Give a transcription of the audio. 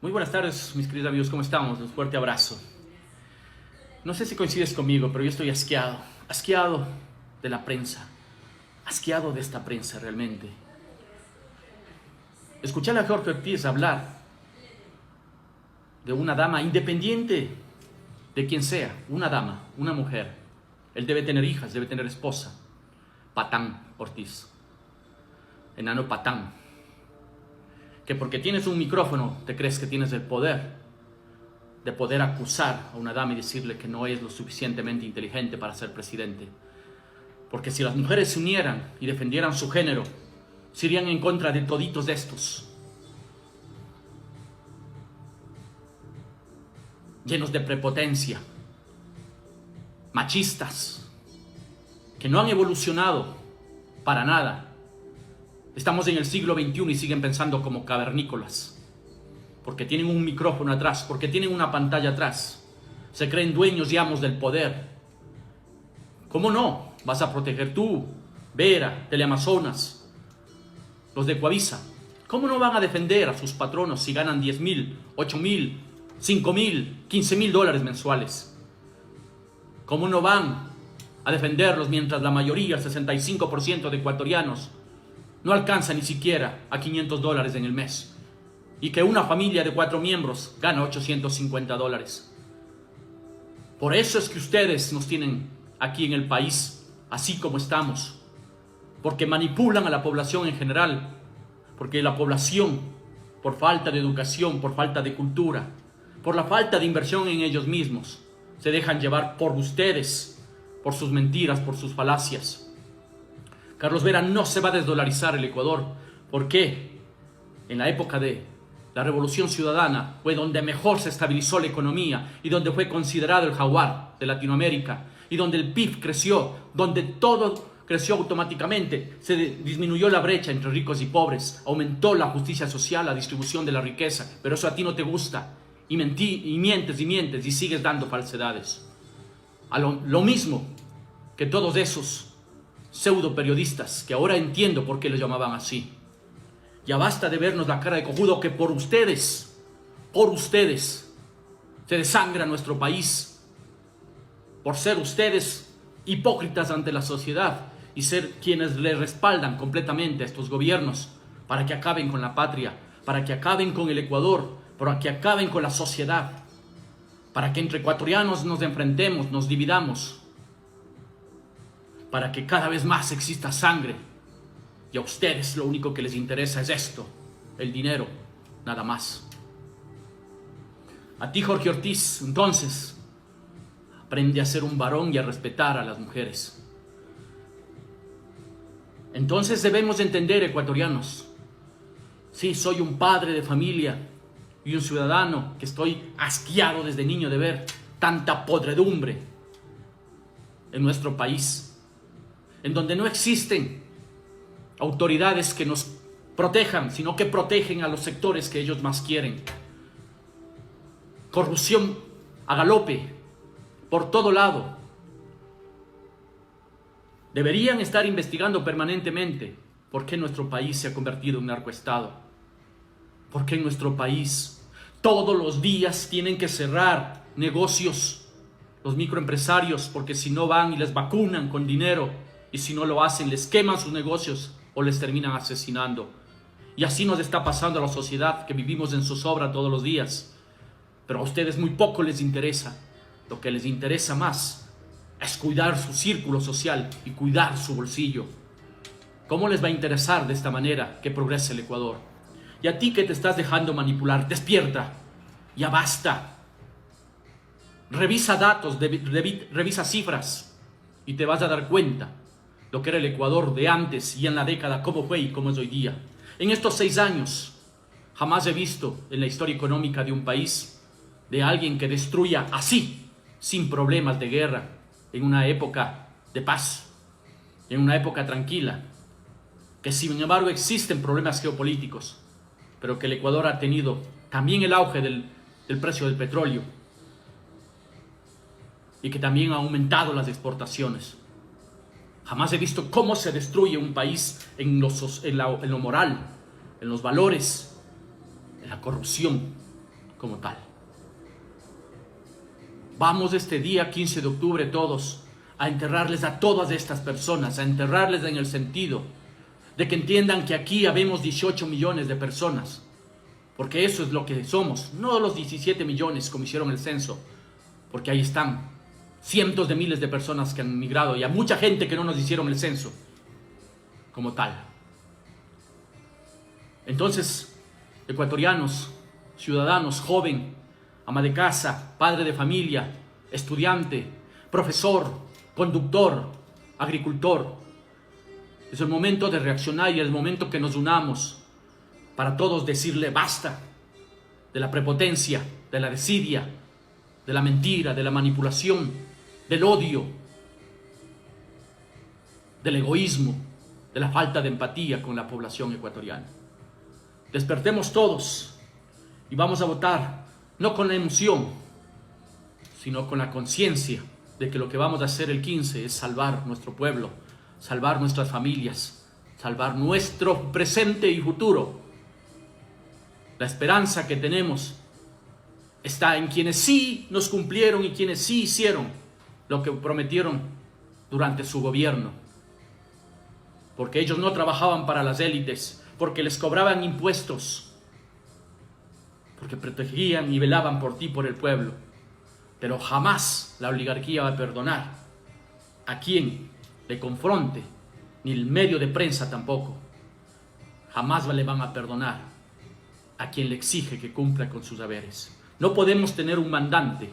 Muy buenas tardes, mis queridos amigos, ¿cómo estamos? Un fuerte abrazo. No sé si coincides conmigo, pero yo estoy asqueado de la prensa, asqueado de esta prensa realmente. Escuchar a Jorge Ortiz hablar de una dama independiente de quien sea, una dama, una mujer. Él debe tener hijas, debe tener esposa. Patán Ortiz, enano patán. Que porque tienes un micrófono te crees que tienes el poder de poder acusar a una dama y decirle que no es lo suficientemente inteligente para ser presidente. Porque si las mujeres se unieran y defendieran su género, se irían en contra de toditos estos, llenos de prepotencia, machistas, que no han evolucionado para nada. Estamos en el siglo XXI y siguen pensando como cavernícolas, porque tienen un micrófono atrás, porque tienen una pantalla atrás. Se creen dueños y amos del poder. ¿Cómo no vas a proteger tú, Vera, Teleamazonas, los de Coavisa? ¿Cómo no van a defender a sus patronos si ganan 10,000, 8,000, 5,000, 15,000 dólares mensuales? ¿Cómo no van a defenderlos mientras la mayoría, el 65% de ecuatorianos, no alcanza ni siquiera a 500 dólares en el mes? Y que una familia de 4 miembros gana 850 dólares. Por eso es que ustedes nos tienen aquí en el país, así como estamos. Porque manipulan a la población en general. Porque la población, por falta de educación, por falta de cultura, por la falta de inversión en ellos mismos, se dejan llevar por ustedes, por sus mentiras, por sus falacias. Carlos Vera no se va a desdolarizar el Ecuador. ¿Por qué? En la época de la Revolución Ciudadana fue donde mejor se estabilizó la economía y donde fue considerado el jaguar de Latinoamérica y donde el PIB creció, donde todo creció automáticamente. Se disminuyó la brecha entre ricos y pobres, aumentó la justicia social, la distribución de la riqueza. Pero eso a ti no te gusta y mientes y sigues dando falsedades. Lo mismo que todos esos pseudo periodistas, que ahora entiendo por qué los llamaban así. Ya basta de vernos la cara de cojudo, que por ustedes, se desangra nuestro país, por ser ustedes hipócritas ante la sociedad y ser quienes le respaldan completamente a estos gobiernos para que acaben con la patria, para que acaben con el Ecuador, para que acaben con la sociedad, para que entre ecuatorianos nos enfrentemos, nos dividamos, para que cada vez más exista sangre. Y a ustedes lo único que les interesa es esto, el dinero, nada más. A ti, Jorge Ortiz, entonces, aprende a ser un varón y a respetar a las mujeres. Entonces debemos entender, ecuatorianos, sí, soy un padre de familia y un ciudadano que estoy asqueado desde niño de ver tanta podredumbre en nuestro país, en donde no existen autoridades que nos protejan, sino que protegen a los sectores que ellos más quieren. Corrupción a galope, por todo lado. Deberían estar investigando permanentemente por qué nuestro país se ha convertido en narcoestado. ¿Por qué en nuestro país todos los días tienen que cerrar negocios los microempresarios? Porque si no van y les vacunan con dinero, y si no lo hacen, les queman sus negocios o les terminan asesinando. Y así nos está pasando a la sociedad, que vivimos en zozobra todos los días. Pero a ustedes muy poco les interesa. Lo que les interesa más es cuidar su círculo social y cuidar su bolsillo. ¿Cómo les va a interesar de esta manera que progrese el Ecuador? Y a ti que te estás dejando manipular, despierta. Ya basta. Revisa datos, revisa cifras y te vas a dar cuenta lo que era el Ecuador de antes y en la década, cómo fue y cómo es hoy día. En estos 6 años, jamás he visto en la historia económica de un país de alguien que destruya así, sin problemas de guerra, en una época de paz, en una época tranquila, que sin embargo existen problemas geopolíticos, pero que el Ecuador ha tenido también el auge del precio del petróleo y que también ha aumentado las exportaciones. Jamás he visto cómo se destruye un país en lo moral, en los valores, en la corrupción. como tal. Vamos este día 15 de octubre todos a enterrarles a todas estas personas, a enterrarles en el sentido de que entiendan que aquí habemos 18 millones de personas, porque eso es lo que somos, no los 17 millones como hicieron el censo, porque ahí están cientos de miles de personas que han migrado y a mucha gente que no nos hicieron el censo como tal. Entonces, ecuatorianos, ciudadanos, joven, ama de casa, padre de familia, estudiante, profesor, conductor, agricultor, es el momento de reaccionar y es el momento que nos unamos para todos decirle basta de la prepotencia, de la desidia, de la mentira, de la manipulación, del odio, del egoísmo, de la falta de empatía con la población ecuatoriana. Despertemos todos y vamos a votar no con la emoción, sino con la conciencia de que lo que vamos a hacer el 15 es salvar nuestro pueblo, salvar nuestras familias, salvar nuestro presente y futuro. La esperanza que tenemos está en quienes sí nos cumplieron y quienes sí hicieron lo que prometieron durante su gobierno. Porque ellos no trabajaban para las élites, porque les cobraban impuestos, porque protegían y velaban por ti, por el pueblo. Pero jamás la oligarquía va a perdonar a quien le confronte, ni el medio de prensa tampoco. Jamás le van a perdonar a quien le exige que cumpla con sus deberes. No podemos tener un mandante